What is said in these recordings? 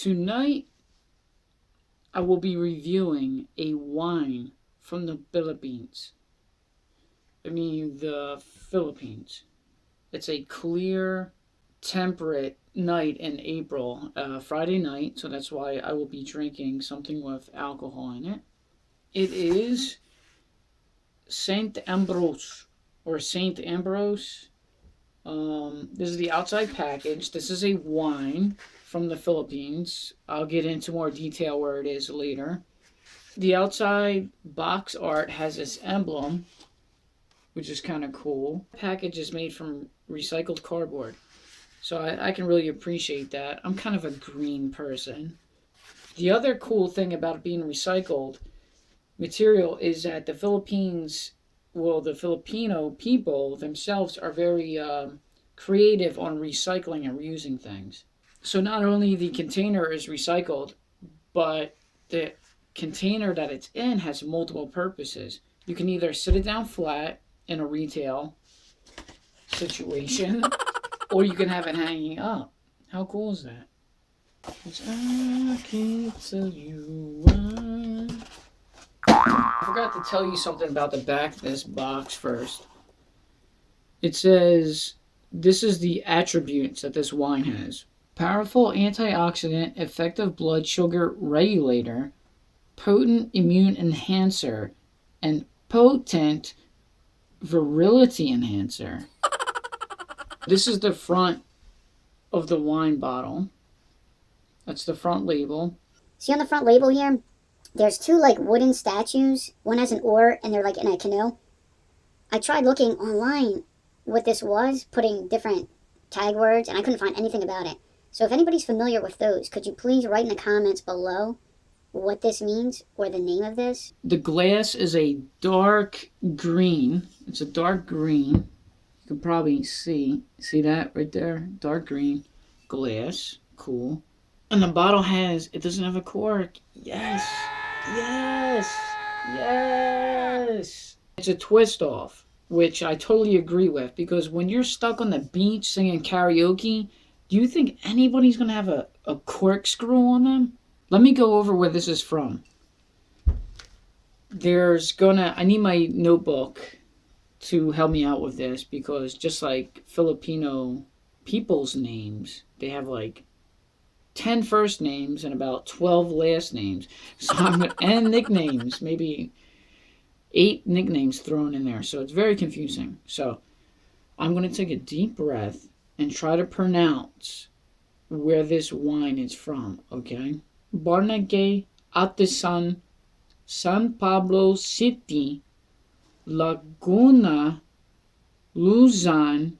Tonight, I will be reviewing a wine from the Philippines. The Philippines. It's a clear, temperate night in April, Friday night, so that's why I will be drinking something with alcohol in it. It is Saint Ambrose, or Saint Ambrose. This is the outside package. This is a wine from the Philippines. I'll get into more detail where it is later. The outside box art has this emblem, which is kind of cool. The package is made from recycled cardboard, so I can really appreciate that. I'm kind of a green person. The other cool thing about it being recycled material is that the Philippines, well, the Filipino people themselves are very creative on recycling and reusing things. So not only the container is recycled, but the container that it's in has multiple purposes. You can either sit it down flat in a retail situation, or you can have it hanging up. How cool is that? I can't tell you why. I forgot to tell you something about the back of this box first. It says, this is the attributes that this wine has. Powerful antioxidant, effective blood sugar regulator, potent immune enhancer, and potent virility enhancer. This is the front of the wine bottle. That's the front label. See on the front label here, there's two like wooden statues. One has an oar and they're like in a canoe. I tried looking online what this was, putting different tag words, and I couldn't find anything about it. So if anybody's familiar with those, could you please write in the comments below what this means or the name of this? The glass is a dark green. It's a dark green. You can probably see that right there? Dark green glass. Cool. And the bottle it doesn't have a cork. Yes. Yes. Yes. It's a twist off, which I totally agree with, because when you're stuck on the beach singing karaoke, do you think anybody's going to have a corkscrew on them? Let me go over where this is from. I need my notebook to help me out with this, because just like Filipino people's names, they have like 10 first names and about 12 last names. So and nicknames, maybe 8 nicknames thrown in there. So it's very confusing. So I'm going to take a deep breath and try to pronounce where this wine is from, okay? Barangay Atisan, San Pablo City, Laguna, Luzon,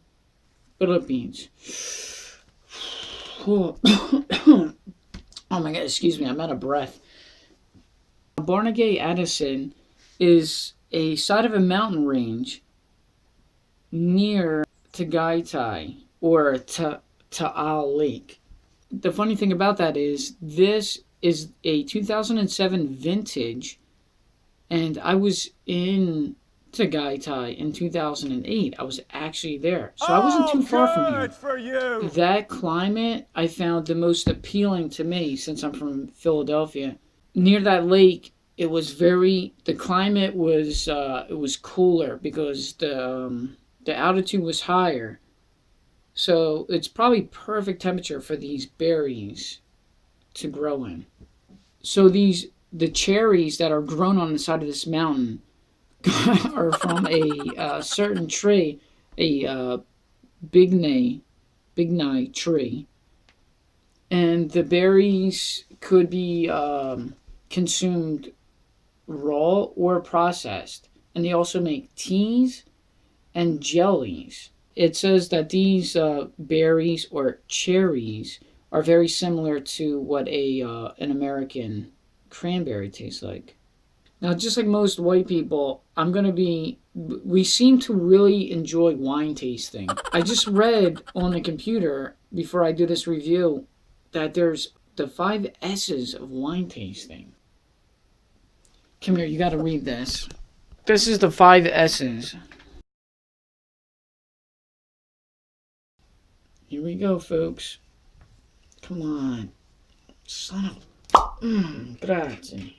Philippines. Oh my God, excuse me, I'm out of breath. Barangay Atisan is a side of a mountain range near Tagaytay or Taal Lake. The funny thing about that is this is a 2007 vintage, and I was in Tagaytay in 2008. I was actually there, so I wasn't too far from here. For you. That climate I found the most appealing to me, since I'm from Philadelphia. Near that lake, the climate was it was cooler because the altitude was higher. So it's probably perfect temperature for these berries to grow in. So the cherries that are grown on the side of this mountain are from a certain tree, a Bignay tree. And the berries could be consumed raw or processed. And they also make teas and jellies. It says that these berries or cherries are very similar to what an American cranberry tastes like. Now, just like most white people, we seem to really enjoy wine tasting. I just read on the computer before I do this review that there's the 5 S's of wine tasting. Come here, you gotta read this. This is the 5 S's. Here we go, folks. Come on. Son of... grazie.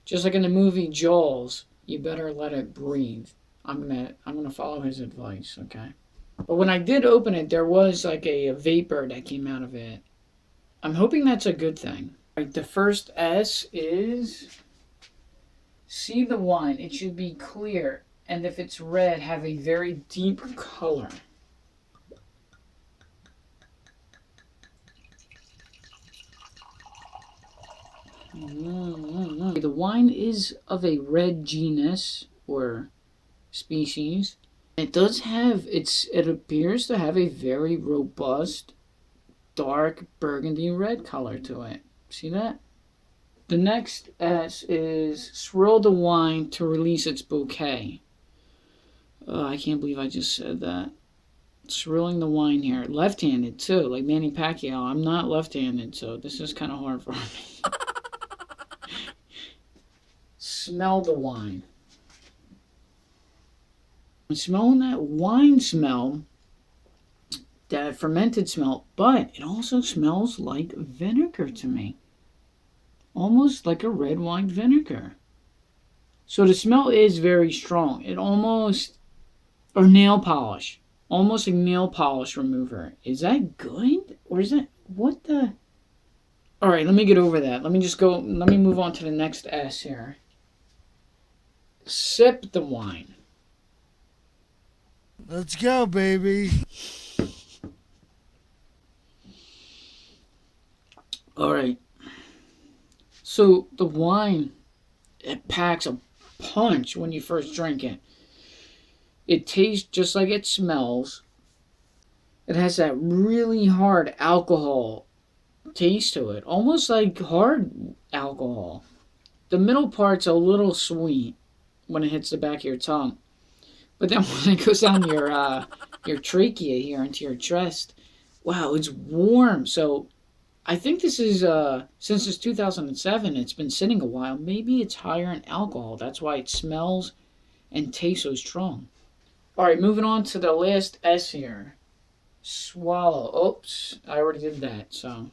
Just like in the movie Jaws, you better let it breathe. I'm gonna follow his advice, okay? But when I did open it, there was like a vapor that came out of it. I'm hoping that's a good thing. All right, the first S is... See the wine. It should be clear. And if it's red, have a very deep color. The wine is of a red genus or species. It does have, it appears to have a very robust, dark burgundy red color to it. See that? The next S is swirl the wine to release its bouquet. Oh, I can't believe I just said that. Swirling the wine here. Left-handed too, like Manny Pacquiao. I'm not left-handed, so this is kind of hard for me. Smell the wine. I'm smelling that wine smell, that fermented smell, but it also smells like vinegar to me. Almost like a red wine vinegar. So the smell is very strong. It almost, or nail polish. Almost a nail polish remover. Is that good? Or is that, what the? Alright, let me get over that. Let me move on to the next S here. Sip the wine. Let's go, baby. Alright. So the wine, it packs a punch when you first drink it. It tastes just like it smells. It has that really hard alcohol taste to it. Almost like hard alcohol. The middle part's a little sweet when it hits the back of your tongue. But then when it goes down your trachea here into your chest, wow, it's warm. So I think this is, since it's 2007, it's been sitting a while. Maybe it's higher in alcohol. That's why it smells and tastes so strong. All right, moving on to the last S here. Swallow. Oops, I already did that. So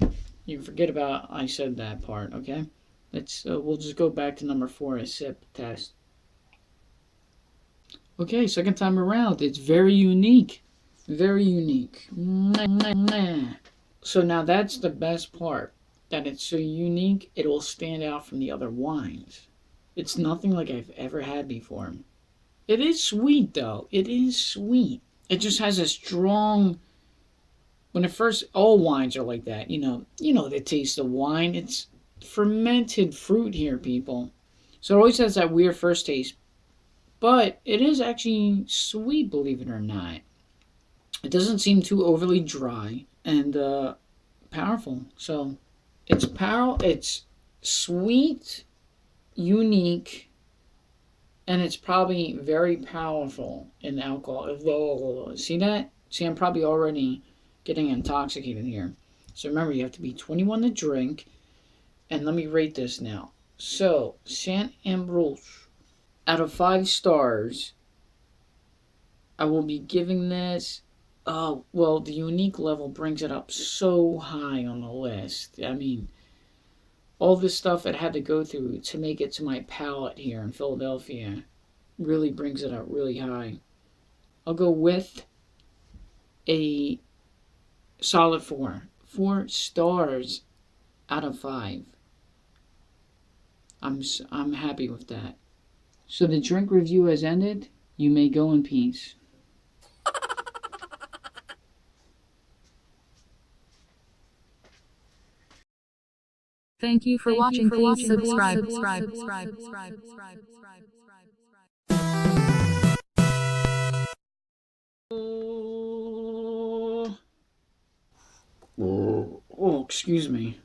you forget about I said that part, okay? We'll just go back to number 4, a sip test. Okay, second time around. It's very unique. Very unique. So now that's the best part. That it's so unique, it will stand out from the other wines. It's nothing like I've ever had before. It is sweet, though. It is sweet. It just has a strong... When it first... All wines are like that. You know the taste of wine. It's fermented fruit here, people. So it always has that weird first taste. But it is actually sweet, believe it or not. It doesn't seem too overly dry and powerful. So it's sweet, unique, and it's probably very powerful in alcohol. See that? See, I'm probably already getting intoxicated here. So remember, you have to be 21 to drink. And let me rate this now. So, Saint Ambrose, out of 5 stars, I will be giving this... well, the unique level brings it up so high on the list. I mean, all the stuff it had to go through to make it to my palate here in Philadelphia really brings it up really high. I'll go with a solid 4. 4 stars out of 5. I'm happy with that. So the drink review has ended. You may go in peace. Thank you for watching. Please subscribe. Oh, excuse me.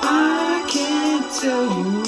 I can't tell you